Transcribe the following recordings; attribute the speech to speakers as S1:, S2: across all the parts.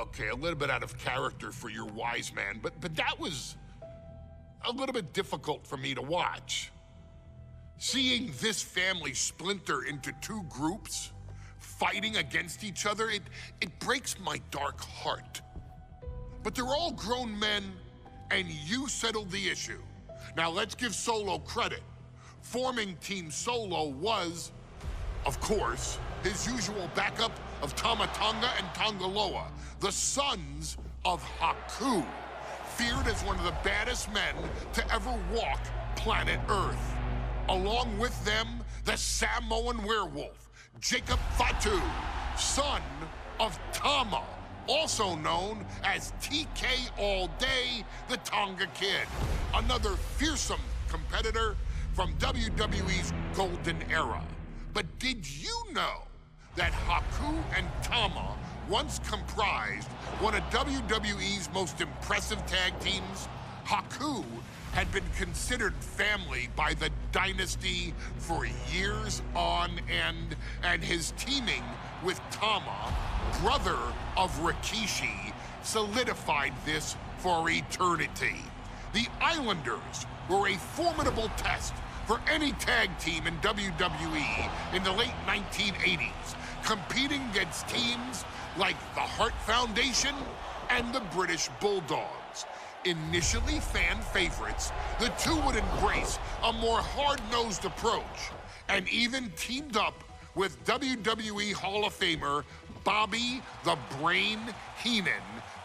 S1: Okay, a little bit out of character for your wise man, but that was a little bit difficult for me to watch. Seeing this family splinter into two groups, fighting against each other, it breaks my dark heart. But they're all grown men, and you settled the issue. Now let's give Solo credit. Forming Team Solo was, of course, his usual backup of Tama Tonga and Tongaloa, the sons of Haku, feared as one of the baddest men to ever walk planet Earth. Along with them, the Samoan werewolf, Jacob Fatu, son of Tama, also known as TK All Day, the Tonga Kid, another fearsome competitor from WWE's golden era. But did you know that Haku and Tama once comprised one of WWE's most impressive tag teams? Haku had been considered family by the Dynasty for years on end, and his teaming with Tama, brother of Rikishi, solidified this for eternity. The Islanders were a formidable test for any tag team in WWE in the late 1980s, competing against teams like the Hart Foundation and the British Bulldogs. Initially fan favorites, the two would embrace a more hard-nosed approach and even teamed up with WWE Hall of Famer Bobby the Brain Heenan,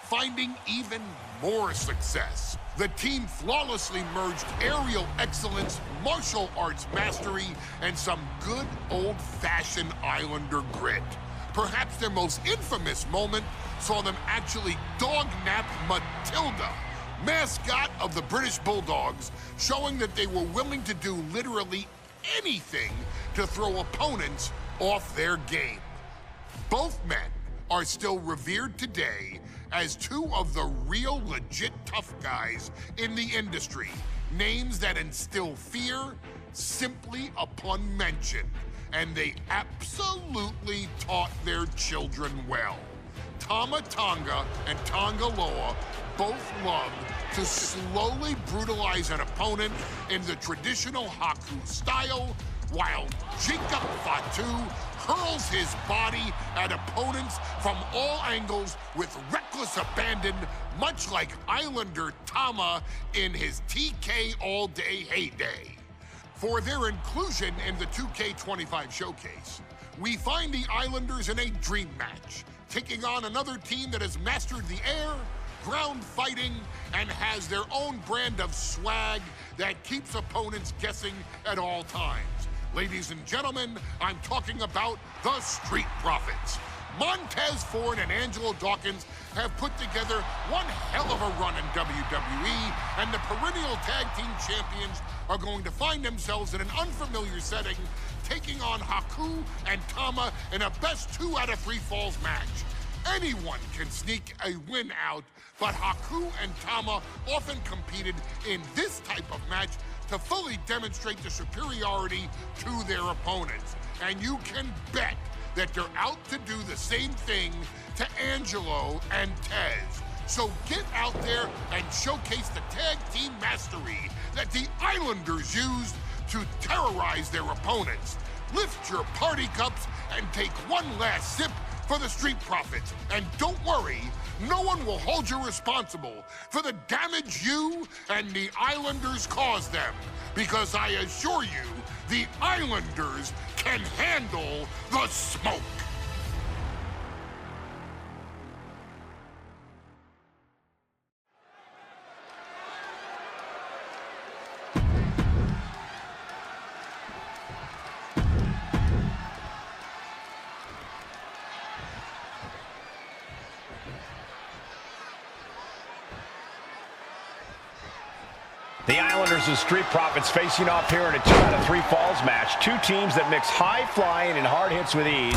S1: finding even more success. The team flawlessly merged aerial excellence, martial arts mastery, and some good old-fashioned Islander grit. Perhaps their most infamous moment saw them actually dog-nap Matilda, mascot of the British Bulldogs, showing that they were willing to do literally anything to throw opponents off their game. Both men are still revered today as two of the real legit tough guys in the industry, names that instill fear simply upon mention, and they absolutely taught their children well. Tama Tonga and Tongaloa both loved to slowly brutalize an opponent in the traditional Haku style, while Jacob Fatu hurls his body at opponents from all angles with reckless abandon, much like Islander Tama in his TK All Day heyday. For their inclusion in the 2K25 showcase, we find the Islanders in a dream match, taking on another team that has mastered the air, ground fighting, and has their own brand of swag that keeps opponents guessing at all times. Ladies and gentlemen, I'm talking about the Street Profits. Montez Ford and Angelo Dawkins have put together one hell of a run in WWE, and the perennial tag team champions are going to find themselves in an unfamiliar setting, taking on Haku and Tama in a best 2 out of 3 falls match. Anyone can sneak a win out, but Haku and Tama often competed in this type of match to fully demonstrate the superiority to their opponents. And you can bet that they're out to do the same thing to Angelo and Tez. So get out there and showcase the tag team mastery that the Islanders used to terrorize their opponents. Lift your party cups and take one last sip for the Street Profits. And don't worry, no one will hold you responsible for the damage you and the Islanders caused them, because I assure you, the Islanders can handle the smoke.
S2: The Islanders and Street Profits facing off here in a 2 out of 3 falls match. Two teams that mix high flying and hard hits with ease.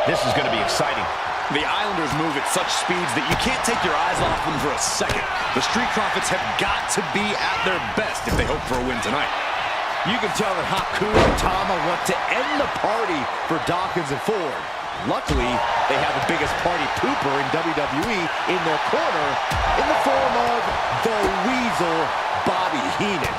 S2: This is going to be exciting.
S3: The Islanders move at such speeds that you can't take your eyes off them for a second. The Street Profits have got to be at their best if they hope for a win tonight. You can tell that Haku and Tama want to end the party for Dawkins and Ford. Luckily, they have the biggest party pooper in WWE in their corner in the form of the Weasel, Bobby Heenan.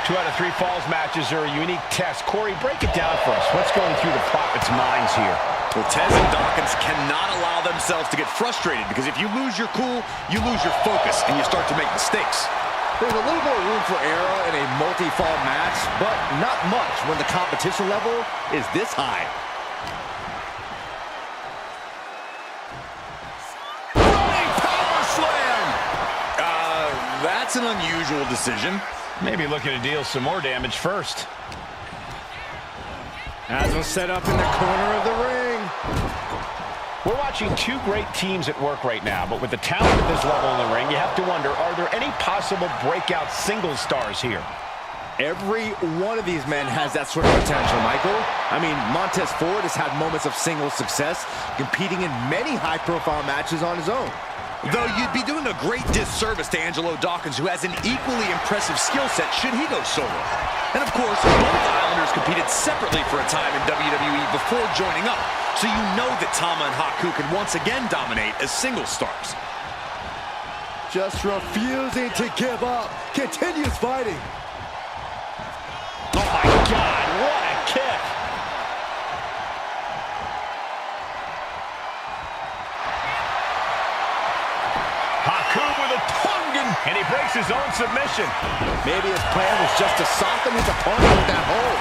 S2: 2 out of 3 falls matches are a unique test. Corey, break it down for us. What's going through the Prophet's minds here?
S3: Well, Tez and Dawkins cannot allow themselves to get frustrated, because if you lose your cool, you lose your focus, and you start to make mistakes. There's a little more room for error in a multi-fall match, but not much when the competition level is this high. Running power slam! That's an unusual decision.
S2: Maybe looking to deal some more damage first.
S3: Has him set up in the corner of the ring.
S2: We're watching 2 great teams at work right now, but with the talent at this level in the ring, you have to wonder, are there any possible breakout singles stars here?
S3: Every one of these men has that sort of potential, Michael. I mean, Montez Ford has had moments of singles success, competing in many high-profile matches on his own. Though you'd be doing a great disservice to Angelo Dawkins, who has an equally impressive skill set should he go solo. And of course, both Islanders competed separately for a time in WWE before joining up, so you know that Tama and Haku can once again dominate as single stars. Just refusing to give up, continues fighting.
S2: Oh my God, what a kick! Haku with a Tongan, and he breaks his own submission.
S3: Maybe his plan was just to soften his opponent with that hold.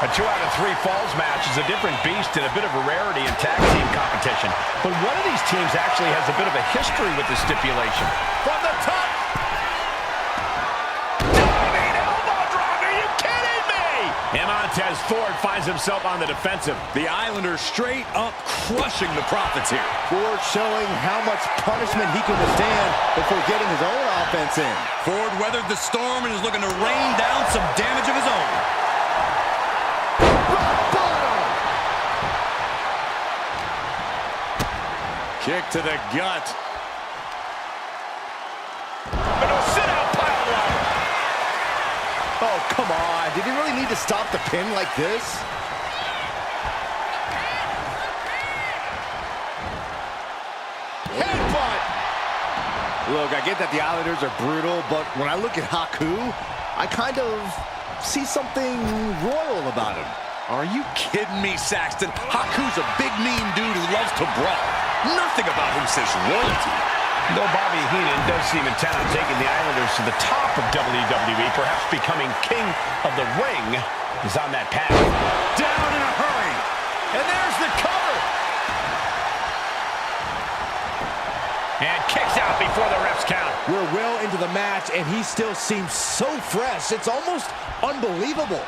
S2: A 2 out of 3 falls match is a different beast and a bit of a rarity in tag team competition. But one of these teams actually has a bit of a history with the stipulation.
S3: From the top!
S2: Diving elbow drop, are you kidding me? And Montez Ford finds himself on the defensive.
S3: The Islanders straight up crushing the Prophets here. Ford showing how much punishment he can withstand before getting his own offense in. Ford weathered the storm and is looking to rain down some damage of his own. Rock bottom! Kick to the gut.
S2: But a sit-out pile driver.
S3: Oh, come on. Did he really need to stop the pin like this? Headbutt! Look, I get that the Islanders are brutal, but when I look at Haku, I kind of see something royal about him. Are you kidding me, Saxton? Haku's a big, mean dude who loves to brawl. Nothing about him says royalty.
S2: Though Bobby Heenan does seem intent on taking the Islanders to the top of WWE, perhaps becoming king of the ring, is on that path.
S3: Down in a hurry. And there's the cover.
S2: And kicks out before the refs count.
S3: We're well into the match, and he still seems so fresh. It's almost unbelievable.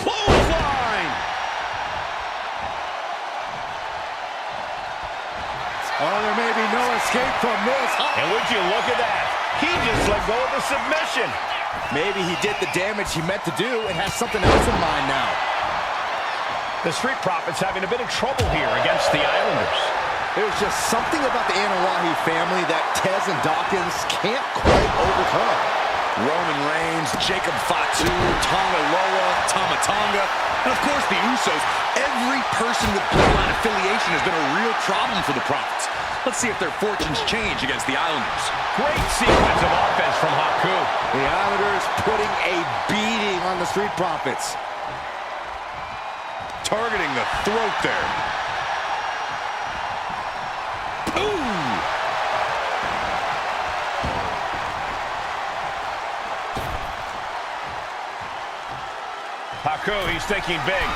S3: Clothesline! Oh, there may be no escape from this.
S2: And would you look at that? He just let go of the submission.
S3: Maybe he did the damage he meant to do and has something else in mind now.
S2: The Street Profits having a bit of trouble here against the Islanders.
S3: There's just something about the Anawahi family that Tez and Dawkins can't quite overcome. Roman Reigns, Jacob Fatu, Tonga Loa, Tama Tonga, and of course the Usos. Every person with bloodline affiliation has been a real problem for the Profits. Let's see if their fortunes change against the Islanders.
S2: Great sequence of offense from Haku.
S3: The Islanders putting a beating on the Street Profits. Targeting the throat there. Ooh!
S2: Haku, he's thinking big.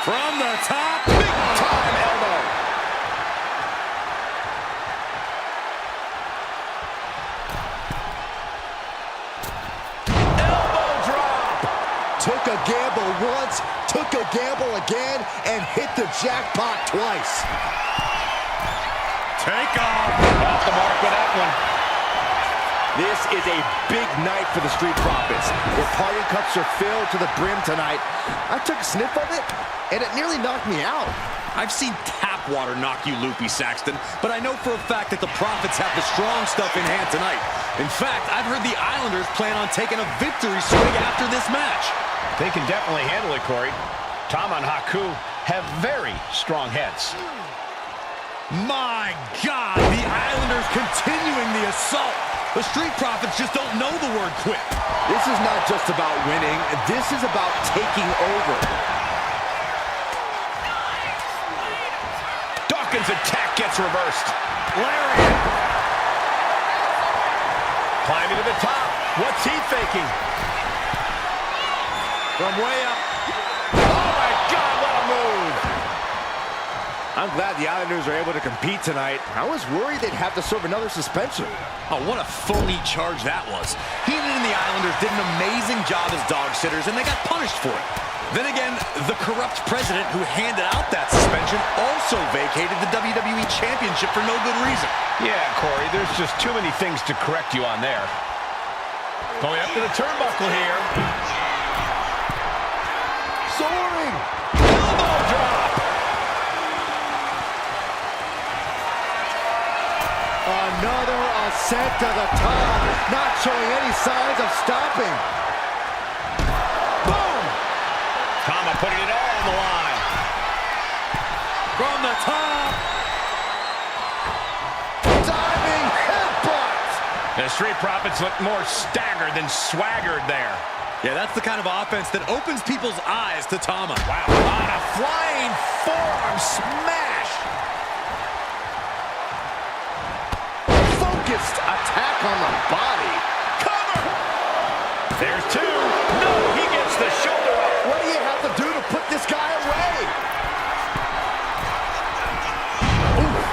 S3: From the top, big time elbow. Elbow drop. Took a gamble once, took a gamble again, and hit the jackpot twice. Take off.
S2: Off the mark with that one.
S3: This is a big night for the Street Profits. Their party cups are filled to the brim tonight. I took a sniff of it, and it nearly knocked me out. I've seen tap water knock you loopy, Saxton, but I know for a fact that the Profits have the strong stuff in hand tonight.
S4: In fact, I've heard the Islanders plan on taking a victory swing after this match.
S2: They can definitely handle it, Corey. Tama and Haku have very strong heads.
S4: My God, the Islanders continuing the assault. The Street Profits just don't know the word quit.
S3: This is not just about winning. This is about taking over.
S2: Dawkins' attack gets reversed.
S4: Lariat.
S2: Climbing to the top. What's he thinking?
S3: From way up.
S2: Oh, my God, what a move.
S3: I'm glad the Islanders are able to compete tonight. I was worried they'd have to serve another suspension.
S4: Oh, what a phony charge that was. Heenan and the Islanders did an amazing job as dog sitters, and they got punished for it. Then again, the corrupt president who handed out that suspension also vacated the WWE Championship for no good reason.
S2: Yeah, Corey, there's just too many things to correct you on there. Going up to the turnbuckle here.
S3: Soaring!
S2: Elbow drop!
S3: Another ascent to the top. Not showing any signs of stopping. Boom!
S2: Tama putting it all on the line.
S3: From the top. Diving headbutt.
S2: The Street Profits look more staggered than swaggered there.
S4: Yeah, that's the kind of offense that opens people's eyes to Tama.
S2: Wow, on a flying forearm smash.
S3: Focused attack on the body.
S2: Cover. There's two. No, he gets the shoulder up.
S3: What do you have to do to put this guy away? Oof.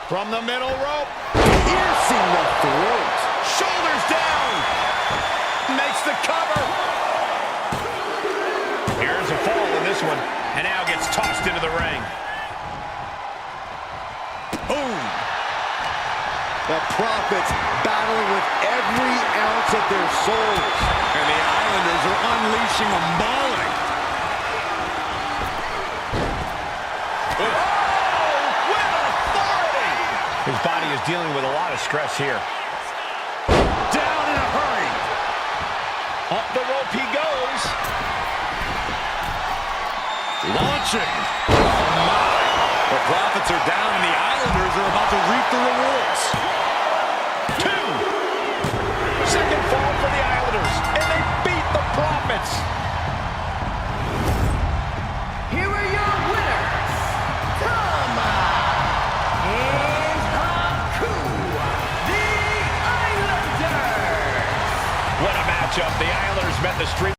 S2: From the middle rope.
S3: Piercing the throat.
S2: Shoulders down. Makes the cover. Here's a fall in this one. And now gets tossed into the ring.
S4: Boom.
S3: The Profits battling with every ounce of their souls.
S4: And the Islanders are unleashing a mauling.
S2: His body is dealing with a lot of stress here.
S4: Down in a hurry.
S2: Up the rope he goes.
S4: Launching. Oh, my. The Profits are down, and the Islanders are about to reap the rewards.
S2: Two. Second fall for the Islanders, and they beat the Profits.
S5: Here are your winners, Tama and Haku, the Islanders.
S2: What a matchup. The Islanders met the Street